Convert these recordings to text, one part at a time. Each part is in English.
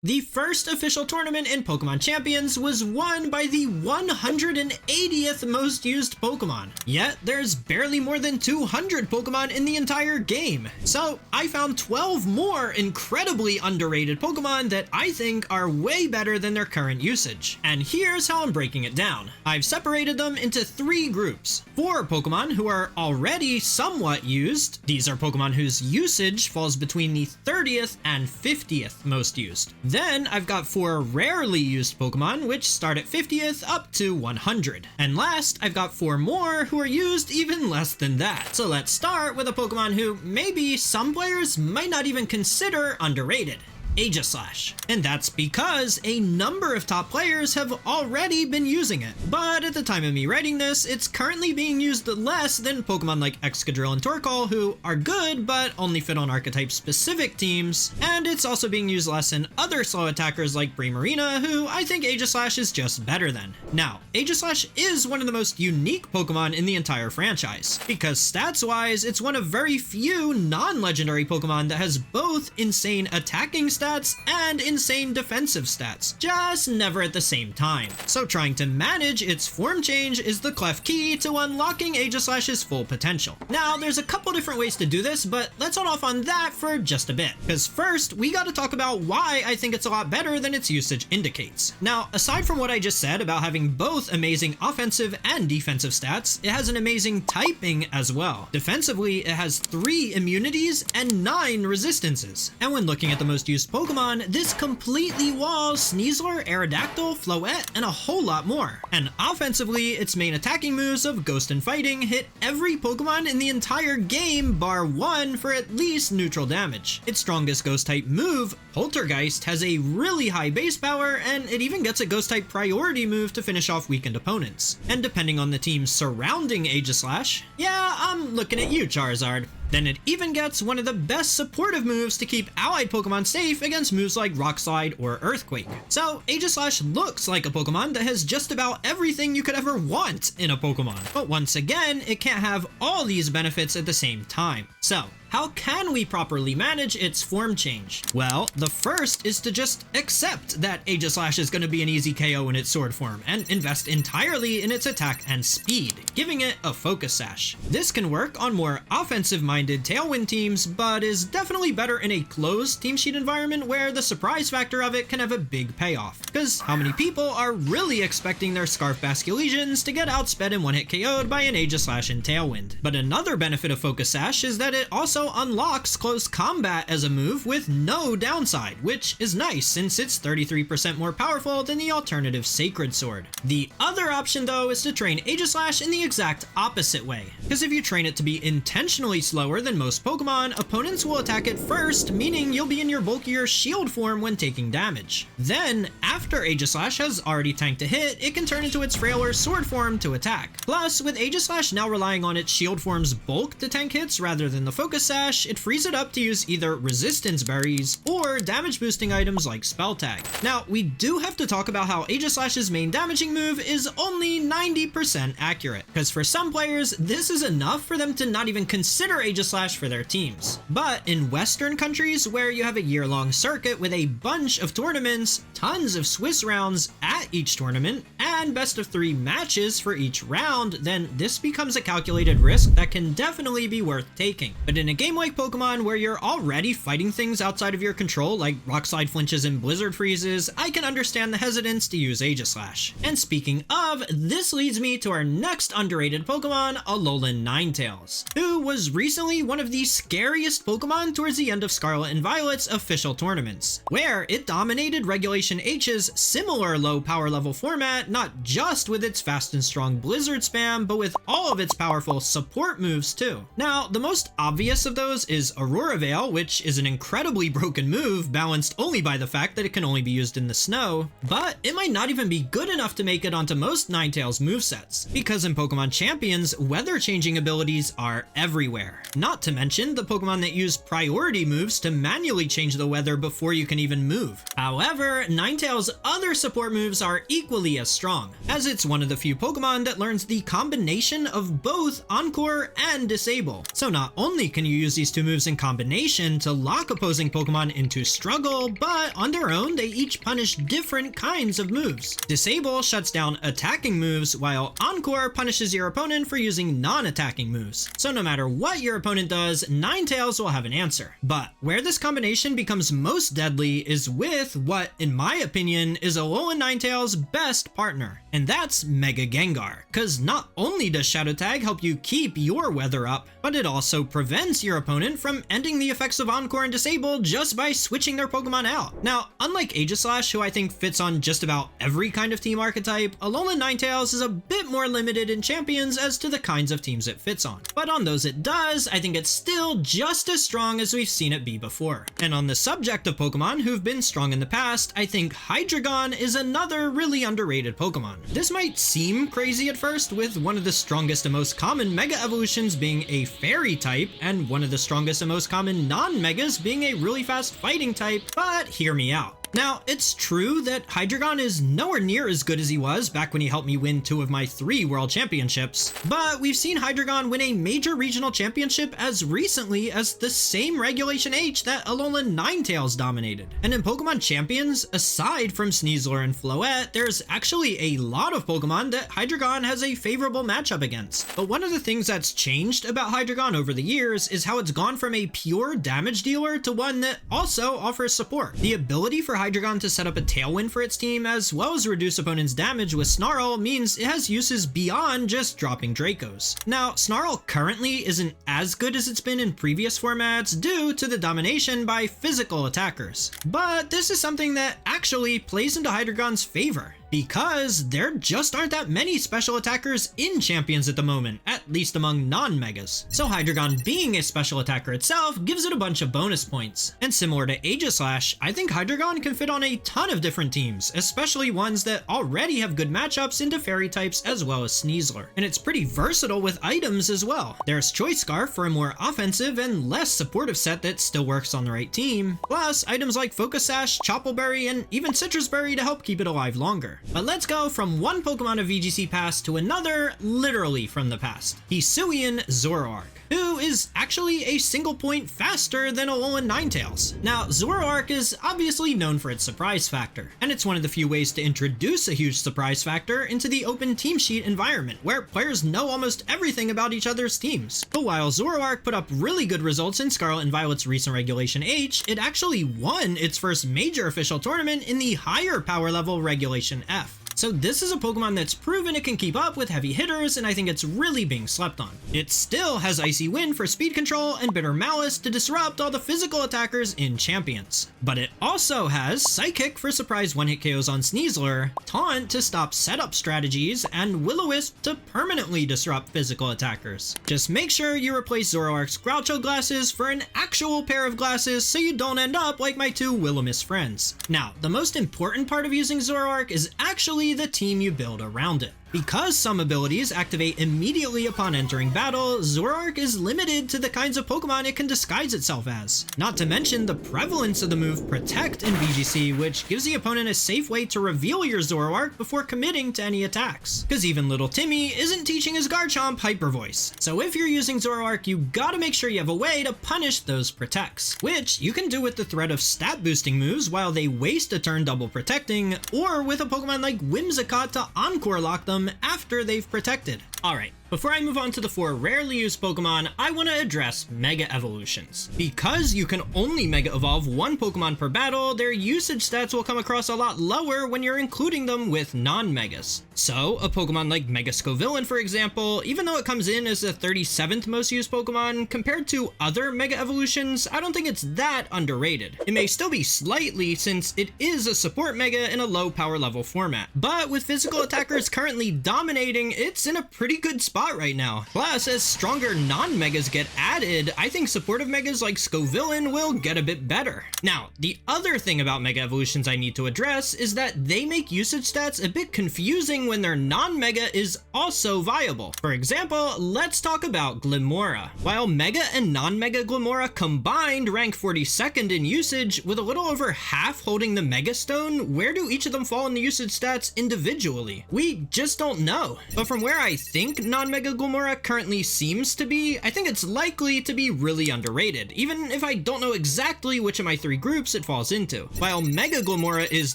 The first official tournament in Pokemon Champions was won by the 180th most used Pokemon. Yet, there's barely more than 200 Pokemon in the entire game. So, I found 12 more incredibly underrated Pokemon that I think are way better than their current usage. And here's how I'm breaking it down. I've separated them into 3 groups. 4 Pokemon who are already somewhat used. These are Pokemon whose usage falls between the 30th and 50th most used. Then I've got 4 rarely used Pokemon, which start at 50th up to 100. And last, I've got 4 more who are used even less than that. So let's start with a Pokemon who maybe some players might not even consider underrated. Aegislash. And that's because a number of top players have already been using it. But at the time of me writing this, it's currently being used less than Pokemon like Excadrill and Torkoal, who are good but only fit on archetype specific teams, and it's also being used less in other slow attackers like Bremarina, who I think Aegislash is just better than. Now, Aegislash is one of the most unique Pokemon in the entire franchise, because stats-wise, it's one of very few non-legendary Pokemon that has both insane attacking stats and insane defensive stats, just never at the same time. So trying to manage its form change is the clef key to unlocking Aegislash's full potential. Now, there's a couple different ways to do this, but let's hold off on that for just a bit, because first, we gotta talk about why I think it's a lot better than its usage indicates. Now, aside from what I just said about having both amazing offensive and defensive stats, it has an amazing typing as well. Defensively, it has 3 immunities and 9 resistances. And when looking at the most used Pokemon, this completely walls Sneasler, Aerodactyl, Floette, and a whole lot more. And offensively, its main attacking moves of Ghost and Fighting hit every Pokemon in the entire game bar 1 for at least neutral damage. Its strongest Ghost-type move, Poltergeist, has a really high base power, and it even gets a Ghost-type priority move to finish off weakened opponents. And depending on the team surrounding Aegislash, yeah, I'm looking at you, Charizard. Then it even gets one of the best supportive moves to keep allied Pokemon safe against moves like Rock Slide or Earthquake. So Aegislash looks like a Pokemon that has just about everything you could ever want in a Pokemon. But once again, it can't have all these benefits at the same time. So, how can we properly manage its form change? Well, the first is to just accept that Aegislash is going to be an easy KO in its sword form and invest entirely in its attack and speed, giving it a Focus Sash. This can work on more offensive-minded Tailwind teams, but is definitely better in a closed team sheet environment where the surprise factor of it can have a big payoff. Because how many people are really expecting their Scarf Basculesians to get outsped and one-hit KO'd by an Aegislash in Tailwind? But another benefit of Focus Sash is that it also unlocks close combat as a move with no downside, which is nice since it's 33% more powerful than the alternative Sacred Sword. The other option though is to train Aegislash in the exact opposite way, because if you train it to be intentionally slower than most Pokemon, opponents will attack it first, meaning you'll be in your bulkier shield form when taking damage. Then, after Aegislash has already tanked a hit, it can turn into its frailer sword form to attack. Plus, with Aegislash now relying on its shield form's bulk to tank hits rather than the Focus Sash, it frees it up to use either resistance berries or damage boosting items like Spell Tag. Now, we do have to talk about how Aegislash's main damaging move is only 90% accurate, because for some players, this is enough for them to not even consider Aegislash for their teams. But in Western countries, where you have a year-long circuit with a bunch of tournaments, tons of Swiss rounds at each tournament, and best of 3 matches for each round, then this becomes a calculated risk that can definitely be worth taking. But in a game like Pokemon where you're already fighting things outside of your control like Rock Slide flinches and Blizzard freezes, I can understand the hesitance to use Aegislash. And speaking of, this leads me to our next underrated Pokemon, Alolan Ninetales, who was recently one of the scariest Pokemon towards the end of Scarlet and Violet's official tournaments, where it dominated Regulation H's similar low power level format, not just with its fast and strong Blizzard spam, but with all of its powerful support moves too. Now, the most obvious of those is Aurora Veil, which is an incredibly broken move, balanced only by the fact that it can only be used in the snow, but it might not even be good enough to make it onto most Ninetales movesets, because in Pokemon Pokemon Champions, weather-changing abilities are everywhere. Not to mention the Pokemon that use priority moves to manually change the weather before you can even move. However, Ninetales' other support moves are equally as strong, as it's one of the few Pokemon that learns the combination of both Encore and Disable. So not only can you use these two moves in combination to lock opposing Pokemon into struggle, but on their own they each punish different kinds of moves. Disable shuts down attacking moves, while Encore punishes your opponent for using non-attacking moves. So no matter what your opponent does, Ninetales will have an answer. But where this combination becomes most deadly is with what, in my opinion, is Alolan Ninetales' best partner, and that's Mega Gengar. Cause not only does Shadow Tag help you keep your weather up, but it also prevents your opponent from ending the effects of Encore and Disable just by switching their Pokemon out. Now, unlike Aegislash, who I think fits on just about every kind of team archetype, Alolan Ninetales is a bit more limited in Champions as to the kinds of teams it fits on. But on those it does, I think it's still just as strong as we've seen it be before. And on the subject of Pokemon who've been strong in the past, I think Hydreigon is another really underrated Pokemon. This might seem crazy at first, with one of the strongest and most common Mega Evolutions being a Fairy type, and one of the strongest and most common non-Megas being a really fast fighting type, but hear me out. Now, it's true that Hydreigon is nowhere near as good as he was back when he helped me win 2 of my 3 World Championships, but we've seen Hydreigon win a major regional championship as recently as the same Regulation H that Alolan Ninetales dominated. And in Pokemon Champions, aside from Sneasler and Floette, there's actually a lot of Pokemon that Hydreigon has a favorable matchup against. But one of the things that's changed about Hydreigon over the years is how it's gone from a pure damage dealer to one that also offers support. The ability for Hydreigon to set up a Tailwind for its team, as well as reduce opponents' damage with Snarl, means it has uses beyond just dropping Dracos. Now, Snarl currently isn't as good as it's been in previous formats due to the domination by physical attackers. But this is something that actually plays into Hydreigon's favor, because there just aren't that many special attackers in Champions at the moment, at least among non-Megas. So Hydreigon being a special attacker itself gives it a bunch of bonus points. And similar to Aegislash, I think Hydreigon can fit on a ton of different teams, especially ones that already have good matchups into Fairy types as well as Sneasler. And it's pretty versatile with items as well. There's Choice Scarf for a more offensive and less supportive set that still works on the right team, plus items like Focus Sash, Choppleberry, and even Citrus Berry to help keep it alive longer. But let's go from one Pokemon of VGC past to another, literally from the past. Hisuian Zoroark, who is actually a single point faster than Alolan Ninetales. Now, Zoroark is obviously known for its surprise factor, and it's one of the few ways to introduce a huge surprise factor into the open team sheet environment, where players know almost everything about each other's teams. But while Zoroark put up really good results in Scarlet and Violet's recent Regulation H, it actually won its first major official tournament in the higher power level Regulation F. So this is a Pokemon that's proven it can keep up with heavy hitters, and I think it's really being slept on. It still has Icy Wind for speed control and Bitter Malice to disrupt all the physical attackers in Champions. But it also has Psychic for surprise one-hit KOs on Sneasler, Taunt to stop setup strategies, and Will-O-Wisp to permanently disrupt physical attackers. Just make sure you replace Zoroark's Groucho glasses for an actual pair of glasses so you don't end up like my 2 Will-O-Wisp friends. Now, the most important part of using Zoroark is actually the team you build around it. Because some abilities activate immediately upon entering battle, Zoroark is limited to the kinds of Pokemon it can disguise itself as. Not to mention the prevalence of the move Protect in VGC, which gives the opponent a safe way to reveal your Zoroark before committing to any attacks. Cause even little Timmy isn't teaching his Garchomp Hyper Voice. So if you're using Zoroark, you gotta make sure you have a way to punish those Protects, which you can do with the threat of stat boosting moves while they waste a turn double protecting, or with a Pokemon like Whimsicott to Encore lock them after they've protected. Alright, before I move on to the 4 rarely used Pokemon, I want to address Mega Evolutions. Because you can only Mega Evolve one Pokemon per battle, their usage stats will come across a lot lower when you're including them with non-Megas. So, a Pokemon like Mega Scovillain, for example, even though it comes in as the 37th most used Pokemon, compared to other Mega Evolutions, I don't think it's that underrated. It may still be slightly, since it is a support Mega in a low power level format. But with physical attackers currently dominating, it's in a pretty good spot spot right now. Plus, as stronger non-megas get added, I think supportive megas like Scovillain will get a bit better. Now, the other thing about Mega Evolutions I need to address is that they make usage stats a bit confusing when their non-mega is also viable. For example, let's talk about Glimmora. While Mega and non-Mega Glimmora combined rank 42nd in usage, with a little over half holding the Mega Stone, where do each of them fall in the usage stats individually? We just don't know. But from where I think non-Mega Glimmora currently seems to be, I think it's likely to be really underrated, even if I don't know exactly which of my three groups it falls into. While Mega Glimmora is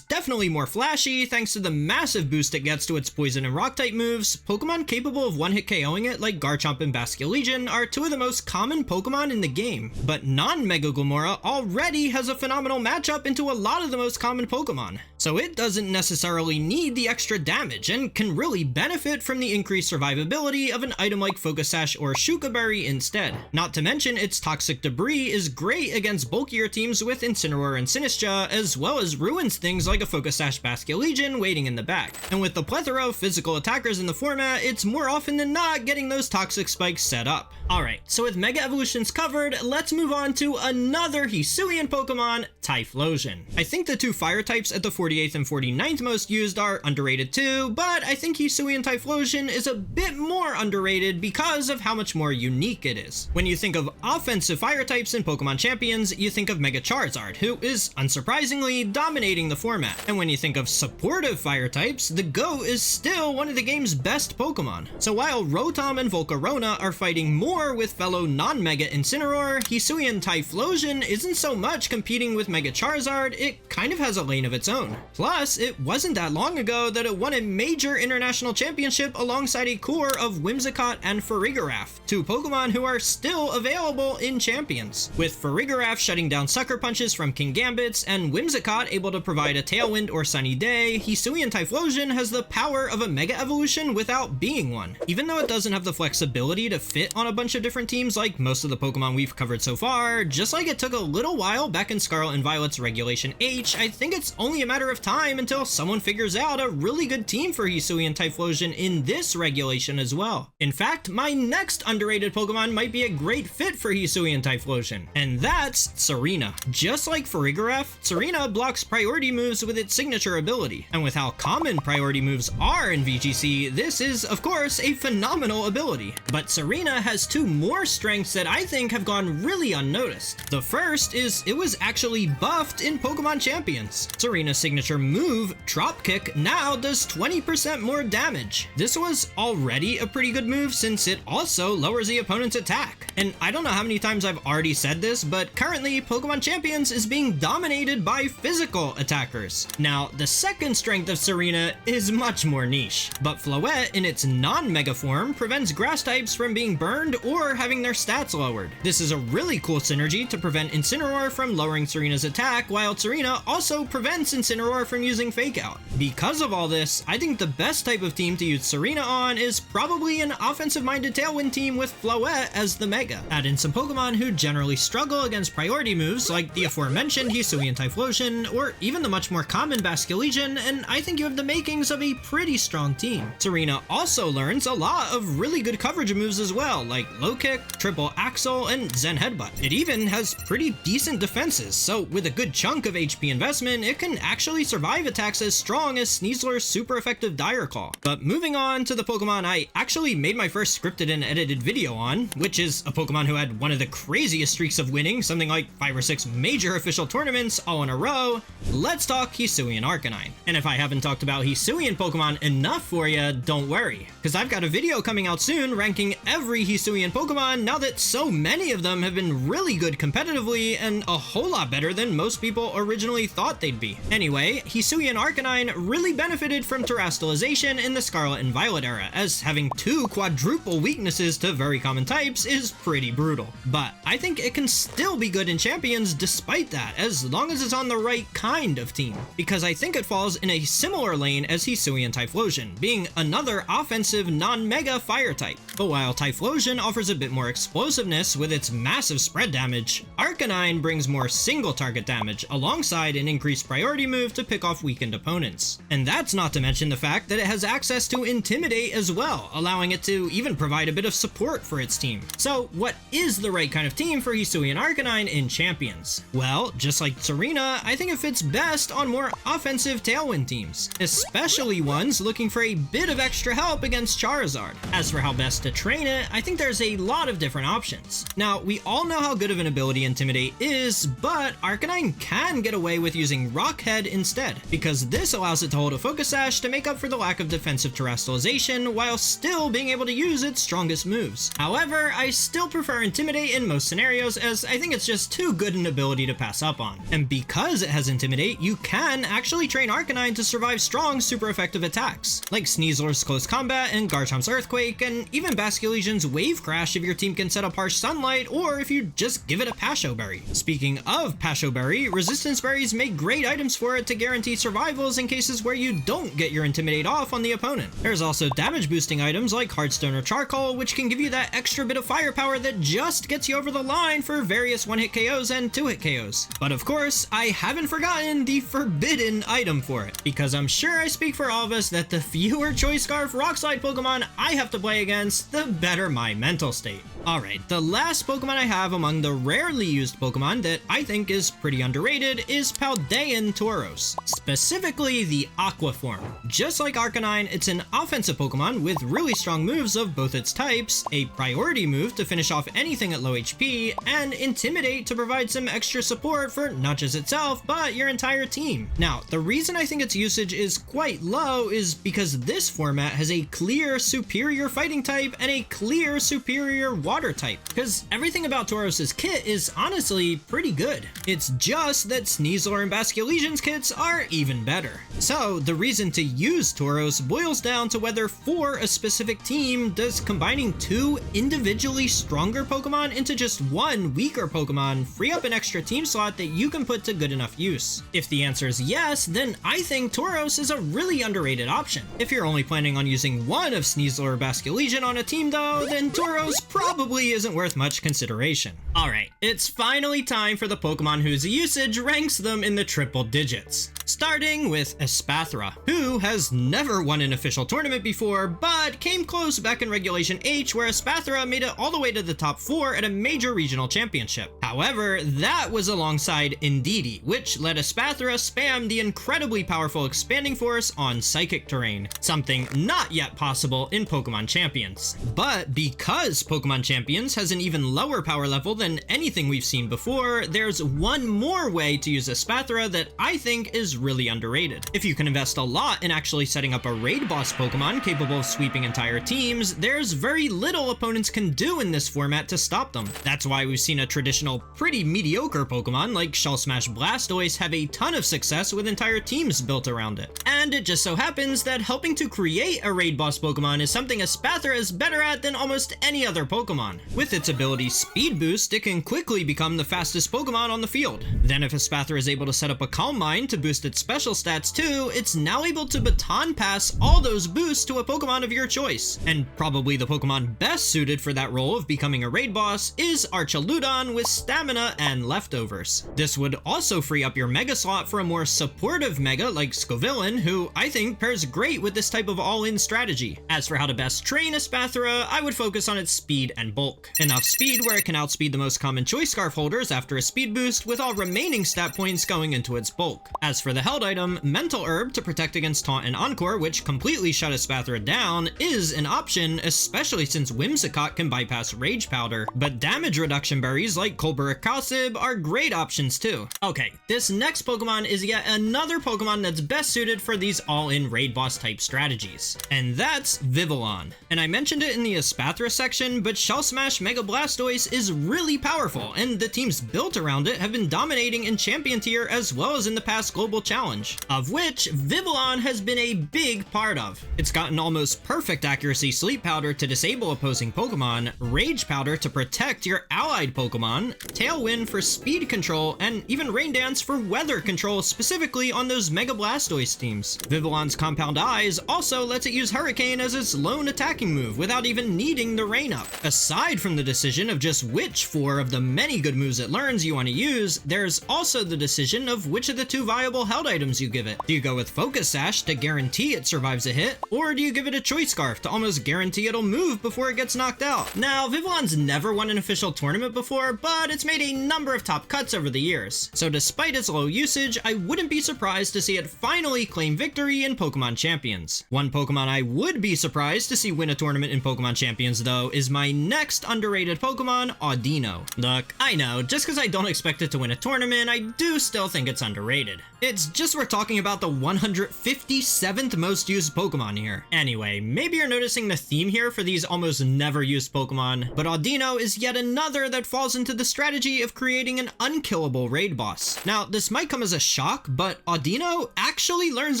definitely more flashy thanks to the massive boost it gets to its Poison and Rock type moves, Pokemon capable of one-hit KOing it like Garchomp and Basculegion are two of the most common Pokemon in the game. But non-Mega Glimmora already has a phenomenal matchup into a lot of the most common Pokemon, so it doesn't necessarily need the extra damage and can really benefit from the increased survivability of an item like Focus Sash or Shuka Berry instead. Not to mention its Toxic Debris is great against bulkier teams with Incineroar and Sinistcha, as well as ruins things like a Focus Sash Basculegion waiting in the back. And with the plethora of physical attackers in the format, it's more often than not getting those toxic spikes set up. Alright, so with Mega Evolutions covered, let's move on to another Hisuian Pokemon, Typhlosion. I think the two fire types at the 48th and 49th most used are underrated too, but I think Hisuian Typhlosion is a bit more underrated because of how much more unique it is. When you think of offensive fire types in Pokemon Champions, you think of Mega Charizard, who is unsurprisingly dominating the format. And when you think of supportive fire types, the GOAT is still one of the game's best Pokemon. So while Rotom and Volcarona are fighting more with fellow non-Mega Incineroar, Hisuian Typhlosion isn't so much competing with Mega Charizard, it kind of has a lane of its own. Plus, it wasn't that long ago that it won a major international championship alongside a core of Whimsicott and Farigiraf, two Pokemon who are still available in Champions. With Farigiraf shutting down sucker punches from Kingambits and Whimsicott able to provide a Tailwind or Sunny Day, Hisuian Typhlosion has the power of a Mega Evolution without being one. Even though it doesn't have the flexibility to fit on a bunch of different teams like most of the Pokemon we've covered so far, just like it took a little while back in Scarlet and Violet's Regulation H, I think it's only a matter of time until someone figures out a really good team for Hisuian Typhlosion in this regulation as well. In fact, my next underrated Pokemon might be a great fit for Hisuian Typhlosion, and that's Tsareena. Just like Farigiraf, Tsareena blocks priority moves with its signature ability, and with how common priority moves are in VGC, this is, of course, a phenomenal ability. But Tsareena has two more strengths that I think have gone really unnoticed. The first is it was actually buffed in Pokemon Champions. Tsareena's signature move, Drop Kick, now does 20% more damage. This was already a pretty good move since it also lowers the opponent's attack. And I don't know how many times I've already said this, but currently Pokemon Champions is being dominated by physical attackers. Now, the second strength of Tsareena is much more niche, but Floette in its non-mega form prevents grass types from being burned or having their stats lowered. This is a really cool synergy to prevent Incineroar from lowering Tsarena's attack, while Tsareena also prevents Incineroar from using Fake Out. Because of all this, I think the best type of team to use Tsareena on is probably an offensive-minded Tailwind team with Floette as the Mega. Add in some Pokemon who generally struggle against priority moves like the aforementioned Hisuian Typhlosion, or even the much more common Basculegion, and I think you have the makings of a pretty strong team. Tsareena also learns a lot of really good coverage moves as well, like Low Kick, Triple Axle, and Zen Headbutt. It even has pretty decent defenses, so with a good chunk of HP investment, it can actually survive attacks as strong as Sneasler's super effective Dire Claw. But moving on to the Pokemon I actually made my first scripted and edited video on, which is a Pokemon who had one of the craziest streaks of winning, something like 5 or 6 major official tournaments all in a row, let's talk Hisuian Arcanine. And if I haven't talked about Hisuian Pokemon enough for you, don't worry, because I've got a video coming out soon ranking every Hisuian Pokemon now that so many of them have been really good competitively and a whole lot better than most people originally thought they'd be. Anyway, Hisuian Arcanine really benefited from terastallization in the Scarlet and Violet era, as having 2 quadruple weaknesses to very common types is pretty brutal. But I think it can still be good in Champions despite that, as long as it's on the right kind of team, because I think it falls in a similar lane as Hisuian Typhlosion, being another offensive non-mega fire type. But while Typhlosion offers a bit more explosiveness with its massive spread damage, Arcanine brings more single target damage alongside an increased priority move to to pick off weakened opponents. And that's not to mention the fact that it has access to Intimidate as well, allowing it to even provide a bit of support for its team. So what is the right kind of team for Hisui and Arcanine in Champions? Well, just like Serena, I think it fits best on more offensive Tailwind teams, especially ones looking for a bit of extra help against Charizard. As for how best to train it, I think there's a lot of different options. Now, we all know how good of an ability Intimidate is, but Arcanine can get away with using Rock Head instead, because this allows it to hold a Focus Sash to make up for the lack of defensive terrestrialization while still being able to use its strongest moves. However, I still prefer Intimidate in most scenarios, as I think it's just too good an ability to pass up on. And because it has Intimidate, you can actually train Arcanine to survive strong, super effective attacks, like Sneaslor's Close Combat and Garchomp's Earthquake, and even Basculegion's Wave Crash if your team can set up Harsh Sunlight, or if you just give it a Pasho Berry. Speaking of Pasho Berry, Resistance Berries make great items for it to guarantee survivals in cases where you don't get your Intimidate off on the opponent. There's also damage boosting items like Heartstone or Charcoal, which can give you that extra bit of firepower that just gets you over the line for various one-hit KOs and two-hit KOs. But of course, I haven't forgotten the forbidden item for it, because I'm sure I speak for all of us that the fewer Choice Scarf Rock Slide Pokemon I have to play against, the better my mental state. Alright, the last Pokemon I have among the rarely used Pokemon that I think is pretty underrated is Paldean Tauros, specifically the Aqua form. Just like Arcanine, it's an offensive Pokemon with really strong moves of both its types, a priority move to finish off anything at low HP, and Intimidate to provide some extra support for not just itself, but your entire team. Now, the reason I think its usage is quite low is because this format has a clear superior fighting type and a clear superior water type, because everything about Tauros' kit is honestly pretty good. It's just that Sneasler and Basculegion's kits are even better. So the reason to use Tauros boils down to whether for a specific team does combining two individually stronger Pokemon into just one weaker Pokemon free up an extra team slot that you can put to good enough use. If the answer is yes, then I think Tauros is a really underrated option. If you're only planning on using one of Sneasler or Basculegion on a team though, then Tauros probably isn't worth much consideration. Alright, it's finally time for the Pokemon whose usage ranks them in the triple digits. Starting with Espathra, who has never won an official tournament before, but came close back in Regulation H where Espathra made it all the way to the top 4 at a major regional championship. However, that was alongside Indeedee, which let Espathra spam the incredibly powerful Expanding Force on Psychic terrain, something not yet possible in Pokemon Champions. But because Pokemon Champions has an even lower power level than anything we've seen before, there's one more way to use Espathra that I think is really underrated. If you can invest a lot in actually setting up a raid boss Pokemon capable of sweeping entire teams, there's very little opponents can do in this format to stop them. That's why we've seen a traditional pretty mediocre Pokemon like Shell Smash Blastoise have a ton of success with entire teams built around it. And it just so happens that helping to create a raid boss Pokemon is something Espathra is better at than almost any other Pokemon. With its ability Speed Boost, it can quickly become the fastest Pokemon on the field. Then if Espathra is able to set up a Calm Mind to boost its special stats too, it's now able to baton pass all those boosts to a Pokemon of your choice. And probably the Pokemon best suited for that role of becoming a raid boss is Archaludon with stamina and leftovers. This would also free up your Mega slot for a more supportive Mega like Scovillain, who I think pairs great with this type of all-in strategy. As for how to best train Espathra, I would focus on its speed and bulk. Enough speed where it can outspeed the most common Choice Scarf holders after a speed boost, with all remaining stat points going into its bulk. As for the held item, Mental Herb to protect against Taunt and Encore, which completely shut Espathra down, is an option, especially since Whimsicott can bypass Rage Powder, but damage reduction berries like Colberic Cosib are great options too. Okay, this next Pokemon is yet another Pokemon that's best suited for these all-in raid boss type strategies, and that's Vivillon. And I mentioned it in the Espathra section, but Shell Smash Mega Blastoise is really powerful, and the teams built around it have been dominating in Champion Tier as well as in the past Global Challenge, of which Vivillon has been a big part of. It's gotten almost perfect accuracy Sleep Powder to disable opposing Pokemon, Rage Powder to protect your allied Pokemon, Tailwind for speed control, and even Rain Dance for weather control specifically on those Mega Blastoise teams. Vivillon's Compound Eyes also lets it use Hurricane as its lone attacking move without even needing the Rain Up. Aside from the decision of just which 4 of the many good moves it learns you want to use, there's also the decision of which of the 2 vials reliable held items you give it? Do you go with Focus Sash to guarantee it survives a hit? Or do you give it a Choice Scarf to almost guarantee it'll move before it gets knocked out? Now, Vivillon's never won an official tournament before, but it's made a number of top cuts over the years. So despite its low usage, I wouldn't be surprised to see it finally claim victory in Pokemon Champions. One Pokemon I would be surprised to see win a tournament in Pokemon Champions though is my next underrated Pokemon, Audino. Look, I know, just because I don't expect it to win a tournament, I do still think it's underrated. It's just we're talking about the 157th most used Pokemon here. Anyway, maybe you're noticing the theme here for these almost never used Pokemon, but Audino is yet another that falls into the strategy of creating an unkillable raid boss. Now, this might come as a shock, but Audino actually learns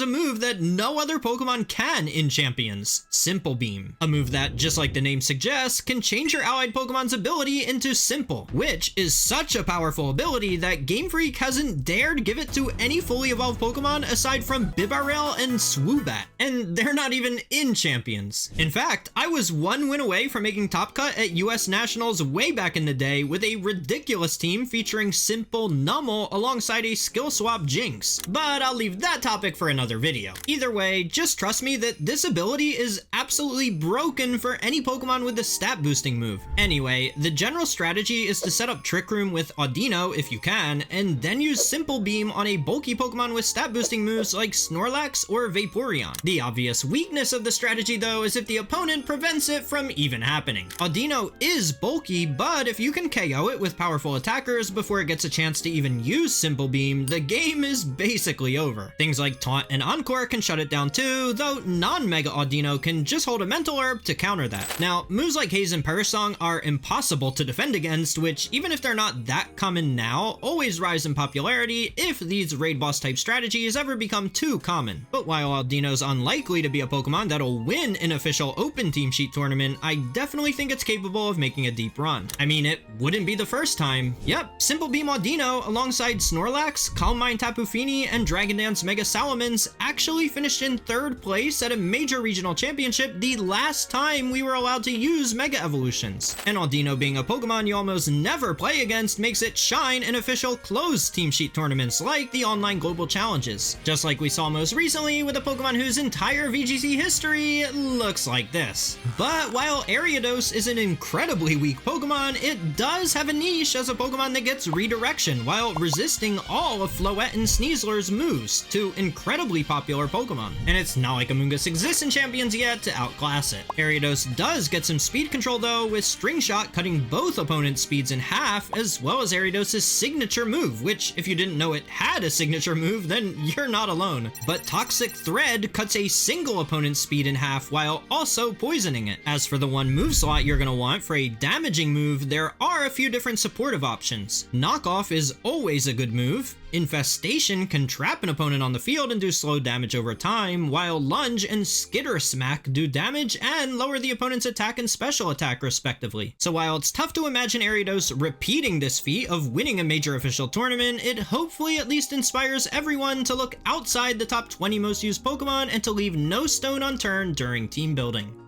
a move that no other Pokemon can in Champions, Simple Beam. A move that, just like the name suggests, can change your allied Pokemon's ability into Simple, which is such a powerful ability that Game Freak hasn't dared give it to any fully evolved Pokemon aside from Bibarel and Swoobat, and they're not even in Champions. In fact, I was one win away from making top cut at US Nationals way back in the day with a ridiculous team featuring Simple Numel alongside a skill swap Jinx, but I'll leave that topic for another video. Either way, just trust me that this ability is absolutely broken for any Pokemon with a stat boosting move. Anyway, the general strategy is to set up Trick Room with Audino if you can, and then use Simple Beam on a bulky Pokemon with stat boosting moves like Snorlax or Vaporeon. The obvious weakness of the strategy though is if the opponent prevents it from even happening. Audino is bulky, but if you can KO it with powerful attackers before it gets a chance to even use Simple Beam, the game is basically over. Things like Taunt and Encore can shut it down too, though non-Mega Audino can just hold a Mental Herb to counter that. Now, moves like Haze and Perish Song are impossible to defend against, which, even if they're not that common now, always rise in popularity if these raid boss type strategies ever become too common. But while Audino's unlikely to be a Pokemon that'll win an official open team sheet tournament, I definitely think it's capable of making a deep run. I mean, it wouldn't be the first time. Yep, Simple Beam Audino alongside Snorlax, Calm Mind Tapu Fini, and Dragon Dance Mega Salamence actually finished in 3rd place at a major regional championship the last time we were allowed to use Mega Evolutions. And Audino being a Pokemon you almost never play against makes it shine in official closed team sheet tournaments like the online global challenges. Just like we saw most recently with a Pokemon whose entire VGC history looks like this. But while Ariados is an incredibly weak Pokemon, it does have a niche as a Pokemon that gets redirection while resisting all of Floette and Sneasler's moves, two incredibly popular Pokemon. And it's not like Amoonguss exists in Champions yet to outclass it. Ariados does get some speed control though, with String Shot cutting both opponents' speeds in half, as well as Ariados' signature move, which if you didn't know it had a signature move, then you're not alone. But Toxic Thread cuts a single opponent's speed in half while also poisoning it. As for the one move slot you're gonna want for a damaging move, there are a few different supportive options. Knockoff is always a good move. Infestation can trap an opponent on the field and do slow damage over time, while Lunge and Skitter Smack do damage and lower the opponent's attack and special attack respectively. So while it's tough to imagine Ariados repeating this feat of winning a major official tournament, it hopefully at least inspires everyone to look outside the top 20 most used Pokemon and to leave no stone unturned during team building.